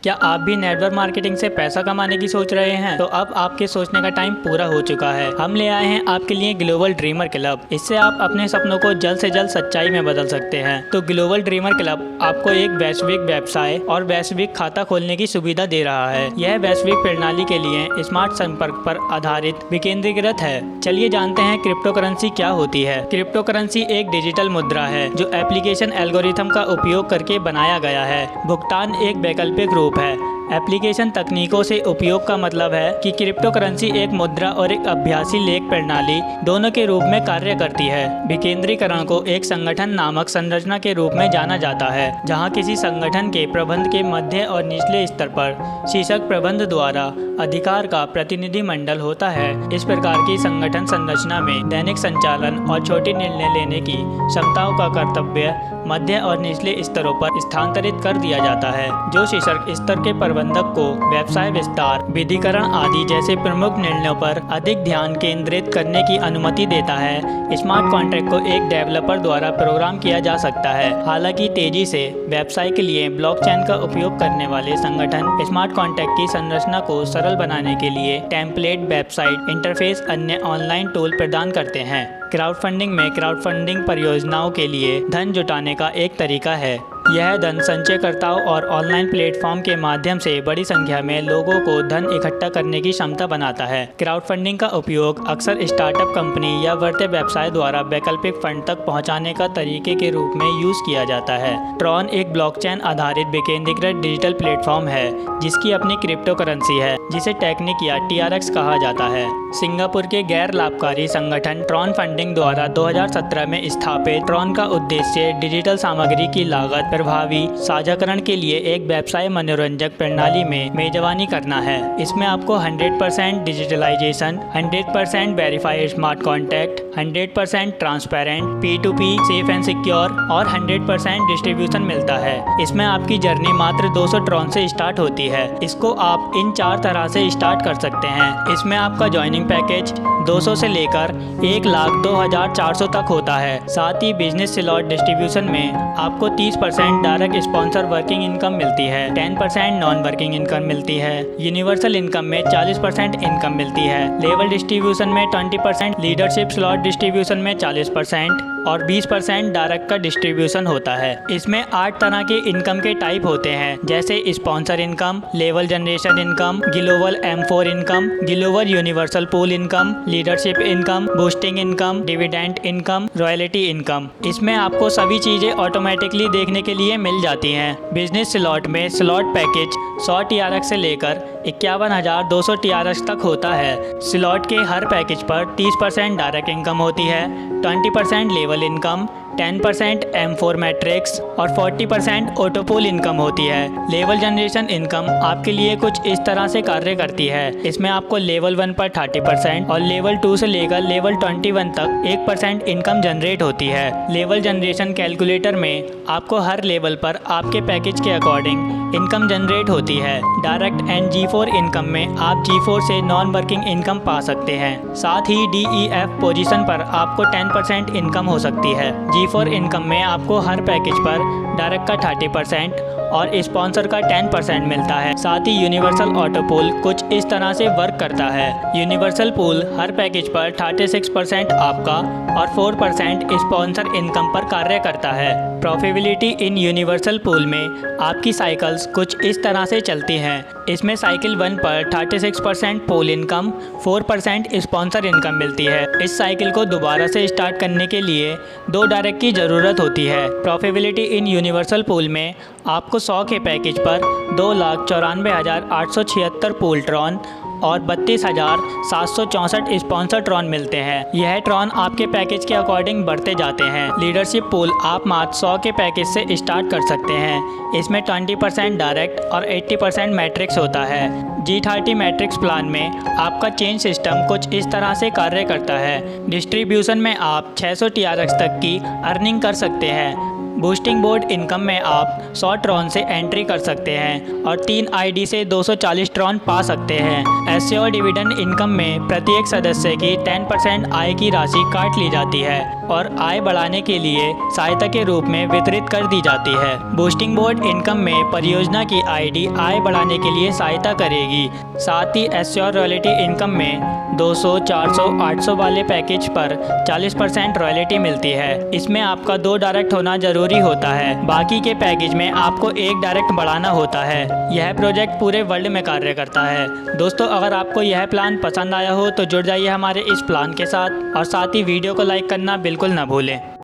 क्या आप भी नेटवर्क मार्केटिंग से पैसा कमाने की सोच रहे हैं? तो अब आपके सोचने का टाइम पूरा हो चुका है। हम ले आए हैं आपके लिए ग्लोबल ड्रीमर क्लब। इससे आप अपने सपनों को जल्द से जल्द सच्चाई में बदल सकते हैं। तो ग्लोबल ड्रीमर क्लब आपको एक वैश्विक व्यवसाय और वैश्विक खाता खोलने की सुविधा दे रहा है। यह वैश्विक प्रणाली के लिए स्मार्ट संपर्क पर आधारित विकेंद्रीकृत है। चलिए जानते हैं क्रिप्टो करेंसी क्या होती है। क्रिप्टो करेंसी एक डिजिटल मुद्रा है जो एप्लीकेशन एल्गोरिथम का उपयोग करके बनाया गया है। भुगतान एक वैकल्पिक रूप है। एप्लीकेशन तकनीकों से उपयोग का मतलब है कि क्रिप्टो करेंसी एक मुद्रा और एक अभ्यासी लेख प्रणाली दोनों के रूप में कार्य करती है। विकेंद्रीकरण को एक संगठन नामक संरचना के रूप में जाना जाता है, जहां किसी संगठन के प्रबंध के मध्य और निचले स्तर पर शीर्षक प्रबंध द्वारा अधिकार का प्रतिनिधि मंडल होता है। इस प्रकार की संगठन संरचना में दैनिक संचालन और छोटी निर्णय लेने की क्षमताओं का कर्तव्य मध्य और निचले स्तरों पर स्थानांतरित कर दिया जाता है, जो शीर्षक स्तर के प्रबंधक को व्यवसाय विस्तार, विधिकरण आदि जैसे प्रमुख निर्णयों पर अधिक ध्यान केंद्रित करने की अनुमति देता है। स्मार्ट कॉन्ट्रैक्ट को एक डेवलपर द्वारा प्रोग्राम किया जा सकता है। हालांकि तेजी से व्यवसाय के लिए ब्लॉकचेन का उपयोग करने वाले संगठन स्मार्ट कॉन्ट्रैक्ट की संरचना को सरल बनाने के लिए टेम्पलेट, वेबसाइट इंटरफेस, अन्य ऑनलाइन टूल प्रदान करते हैं। क्राउडफंडिंग में क्राउडफंडिंग परियोजनाओं के लिए धन जुटाने का एक तरीका है। यह धन संचयकर्ताओं और ऑनलाइन प्लेटफॉर्म के माध्यम से बड़ी संख्या में लोगों को धन इकट्ठा करने की क्षमता बनाता है। क्राउडफंडिंग का उपयोग अक्सर स्टार्टअप कंपनी या बढ़ते व्यवसाय द्वारा वैकल्पिक फंड तक पहुंचाने का तरीके के रूप में यूज किया जाता है। ट्रॉन एक ब्लॉकचेन आधारित विकेंद्रीकृत डिजिटल प्लेटफॉर्म है जिसकी अपनी क्रिप्टो करेंसी है, जिसे टेक्निक या TRX कहा जाता है। सिंगापुर के गैर लाभकारी संगठन ट्रॉन फंडिंग द्वारा 2017 में स्थापित ट्रॉन का उद्देश्य डिजिटल सामग्री की लागत प्रभावी साझाकरण के लिए एक व्यवसाय मनोरंजक प्रणाली में मेजबानी करना है। इसमें आपको 100% digitalisation, 100% verified smart contract, 100% transparent, P2P safe and secure और 100% डिस्ट्रीब्यूशन मिलता है। इसमें आपकी जर्नी मात्र 200 ट्रॉन से स्टार्ट होती है। इसको आप इन 4 तरह से स्टार्ट कर सकते हैं। इसमें आपका ज्वाइनिंग पैकेज 200 से लेकर 1,02,400 तक होता है। साथ ही बिजनेस स्लॉट डिस्ट्रीब्यूशन में आपको 30% डायरेक्ट स्पॉन्सर वर्किंग इनकम मिलती है, 10% नॉन वर्किंग इनकम मिलती है। यूनिवर्सल इनकम में 40% इनकम मिलती है। लेवल डिस्ट्रीब्यूशन में 20%, लीडरशिप स्लॉट डिस्ट्रीब्यूशन में 40% और 20% डायरेक्ट का डिस्ट्रीब्यूशन होता है। इसमें 8 तरह के इनकम के टाइप होते हैं, जैसे sponsor income, level generation income, global M4 income, global universal pool income, leadership income, boosting income, dividend income, royalty income. इसमें आपको सभी चीजें ऑटोमेटिकली देखने के लिए मिल जाती हैं। बिजनेस स्लॉट में स्लॉट पैकेज 100 TRX से लेकर 51,200 TRX तक होता है। स्लॉट के हर पैकेज पर 30% डायरेक्ट इनकम होती है, 20% लेवल इनकम, 10% M4 मैट्रिक्स और 40% ऑटोपूल इनकम होती है। लेवल जनरेशन इनकम आपके लिए कुछ इस तरह से कार्य करती है। इसमें आपको लेवल 1 पर 30% और लेवल 2 से लेकर लेवल 21 तक 1% इनकम जनरेट होती है। लेवल जनरेशन कैलकुलेटर में आपको हर लेवल पर आपके पैकेज के अकॉर्डिंग इनकम जनरेट होती है। डायरेक्ट एंड G4 इनकम में आप G4 से नॉन वर्किंग इनकम पा सकते हैं। साथ ही DEF पोजीशन पर आपको 10% इनकम हो सकती है। G4 इनकम में आपको हर पैकेज पर डायरेक्ट का 30% और स्पॉन्सर का 10% मिलता है। साथ ही यूनिवर्सल ऑटो पूल कुछ इस तरह से वर्क करता है। यूनिवर्सल पूल हर पैकेज पर 36% आपका और 4% स्पॉन्सर इनकम पर कार्य करता है। प्रॉफिटेबिलिटी इन यूनिवर्सल पूल में आपकी साइकिल्स कुछ इस तरह से चलती हैं। इसमें साइकिल 1 पर 36% पूल इनकम, 4% स्पॉन्सर इनकम मिलती है। इस साइकिल को दोबारा से स्टार्ट करने के लिए 2 डायरेक्ट की ज़रूरत होती है। प्रॉफिटेबिलिटी इन यूनिवर्सल पूल में आपको 100 के पैकेज पर 2,94,876 पूल ट्रॉन और 32,764 स्पॉन्सर ट्रॉन मिलते हैं। यह ट्रॉन आपके पैकेज के अकॉर्डिंग बढ़ते जाते हैं। लीडरशिप पूल आप मात्र 100 के पैकेज से स्टार्ट कर सकते हैं। इसमें 20% डायरेक्ट और 80% मैट्रिक्स होता है। G30 मैट्रिक्स प्लान में आपका चेंज सिस्टम कुछ इस तरह से कार्य करता है। डिस्ट्रीब्यूशन में आप 600 TRX तक की अर्निंग कर सकते हैं। बूस्टिंग बोर्ड इनकम में आप 100 ट्रॉन से एंट्री कर सकते हैं और 3 आईडी से 240 ट्रॉन पा सकते हैं। एश्योर डिविडेंड इनकम में प्रत्येक सदस्य की 10% आय की राशि काट ली जाती है और आय बढ़ाने के लिए सहायता के रूप में वितरित कर दी जाती है। बूस्टिंग बोर्ड इनकम में परियोजना की आईडी आय बढ़ाने के लिए सहायता करेगी। साथ ही एश्योर रॉयल्टी इनकम में 200, 400, 800 वाले पैकेज पर 40% रॉयल्टी मिलती है। इसमें आपका 2 डायरेक्ट होना जरूरी होता है, बाकी के पैकेज में आपको 1 डायरेक्ट बढ़ाना होता है। यह प्रोजेक्ट पूरे वर्ल्ड में कार्य करता है। दोस्तों, अगर आपको यह प्लान पसंद आया हो तो जुड़ जाइए हमारे इस प्लान के साथ और साथ ही वीडियो को लाइक करना बिल्कुल ना भूलें।